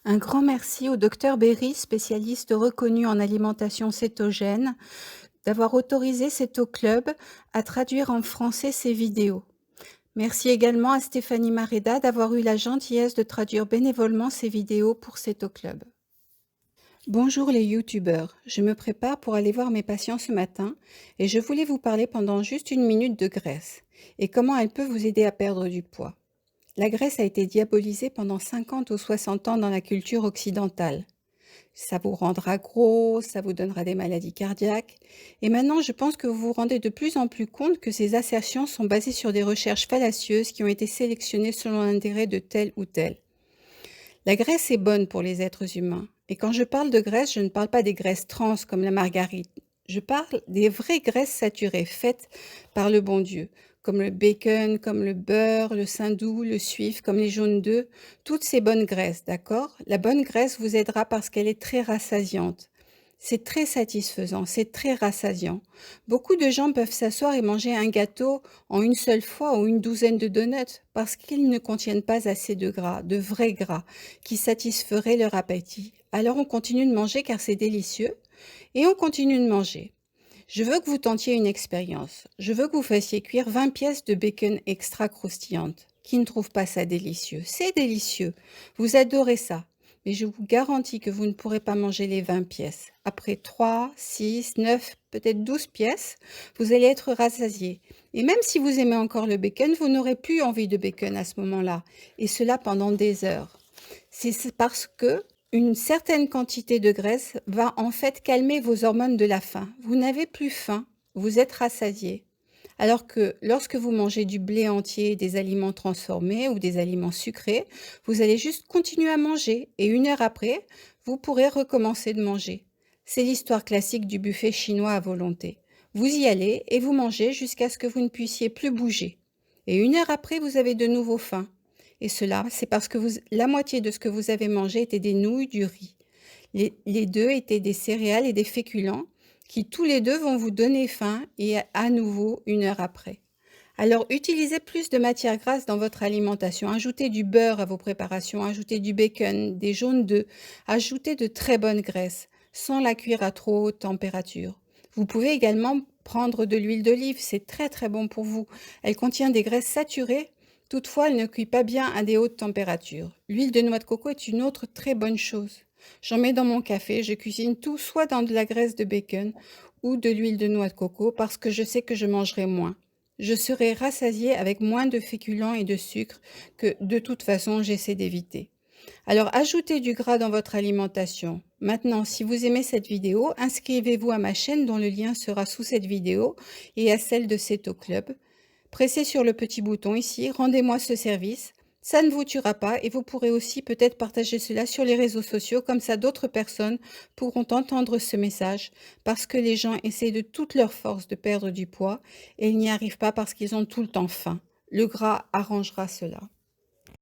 Un grand merci au docteur Berry, spécialiste reconnu en alimentation cétogène, d'avoir autorisé Ceto Club à traduire en français ses vidéos. Merci également à Stéphanie Mareda d'avoir eu la gentillesse de traduire bénévolement ses vidéos pour Ceto Club. Bonjour les youtubeurs, je me prépare pour aller voir mes patients ce matin et je voulais vous parler pendant juste une minute de graisse et comment elle peut vous aider à perdre du poids. La graisse a été diabolisée pendant 50 ou 60 ans dans la culture occidentale. Ça vous rendra gros, ça vous donnera des maladies cardiaques. Et maintenant, je pense que vous vous rendez de plus en plus compte que ces assertions sont basées sur des recherches fallacieuses qui ont été sélectionnées selon l'intérêt de tel ou tel. La graisse est bonne pour les êtres humains. Et quand je parle de graisse, je ne parle pas des graisses trans comme la margarine. Je parle des vraies graisses saturées faites par le bon Dieu, comme le bacon, comme le beurre, le saindoux, le suif, comme les jaunes d'œufs, toutes ces bonnes graisses, d'accord? La bonne graisse vous aidera parce qu'elle est très rassasiante. C'est très satisfaisant, c'est très rassasiant. Beaucoup de gens peuvent s'asseoir et manger un gâteau en une seule fois ou une douzaine de donuts parce qu'ils ne contiennent pas assez de gras, de vrais gras, qui satisferaient leur appétit. Alors on continue de manger car c'est délicieux et on continue de manger. Je veux que vous tentiez une expérience. Je veux que vous fassiez cuire 20 pièces de bacon extra croustillantes. Qui ne trouve pas ça délicieux? C'est délicieux. Vous adorez ça. Mais je vous garantis que vous ne pourrez pas manger les 20 pièces. Après 3, 6, 9, peut-être 12 pièces, vous allez être rassasié. Et même si vous aimez encore le bacon, vous n'aurez plus envie de bacon à ce moment-là. Et cela pendant des heures. C'est parce que une certaine quantité de graisse va en fait calmer vos hormones de la faim. Vous n'avez plus faim, vous êtes rassasié. Alors que lorsque vous mangez du blé entier, des aliments transformés ou des aliments sucrés, vous allez juste continuer à manger et une heure après, vous pourrez recommencer de manger. C'est l'histoire classique du buffet chinois à volonté. Vous y allez et vous mangez jusqu'à ce que vous ne puissiez plus bouger. Et une heure après, vous avez de nouveau faim. Et cela, c'est parce que la moitié de ce que vous avez mangé était des nouilles, du riz. Les deux étaient des céréales et des féculents qui tous les deux vont vous donner faim et à nouveau une heure après. Alors utilisez plus de matières grasses dans votre alimentation, ajoutez du beurre à vos préparations, ajoutez du bacon, des jaunes d'œufs, ajoutez de très bonnes graisses, sans la cuire à trop haute température. Vous pouvez également prendre de l'huile d'olive, c'est très très bon pour vous. Elle contient des graisses saturées, toutefois elle ne cuit pas bien à des hautes températures. L'huile de noix de coco est une autre très bonne chose. J'en mets dans mon café, je cuisine tout soit dans de la graisse de bacon ou de l'huile de noix de coco parce que je sais que je mangerai moins. Je serai rassasiée avec moins de féculents et de sucre que de toute façon j'essaie d'éviter. Alors ajoutez du gras dans votre alimentation. Maintenant, si vous aimez cette vidéo, inscrivez-vous à ma chaîne dont le lien sera sous cette vidéo et à celle de Ceto Club. Pressez sur le petit bouton ici, rendez-moi ce service. Ça ne vous tuera pas et vous pourrez aussi peut-être partager cela sur les réseaux sociaux, comme ça d'autres personnes pourront entendre ce message parce que les gens essaient de toute leur force de perdre du poids et ils n'y arrivent pas parce qu'ils ont tout le temps faim. Le gras arrangera cela.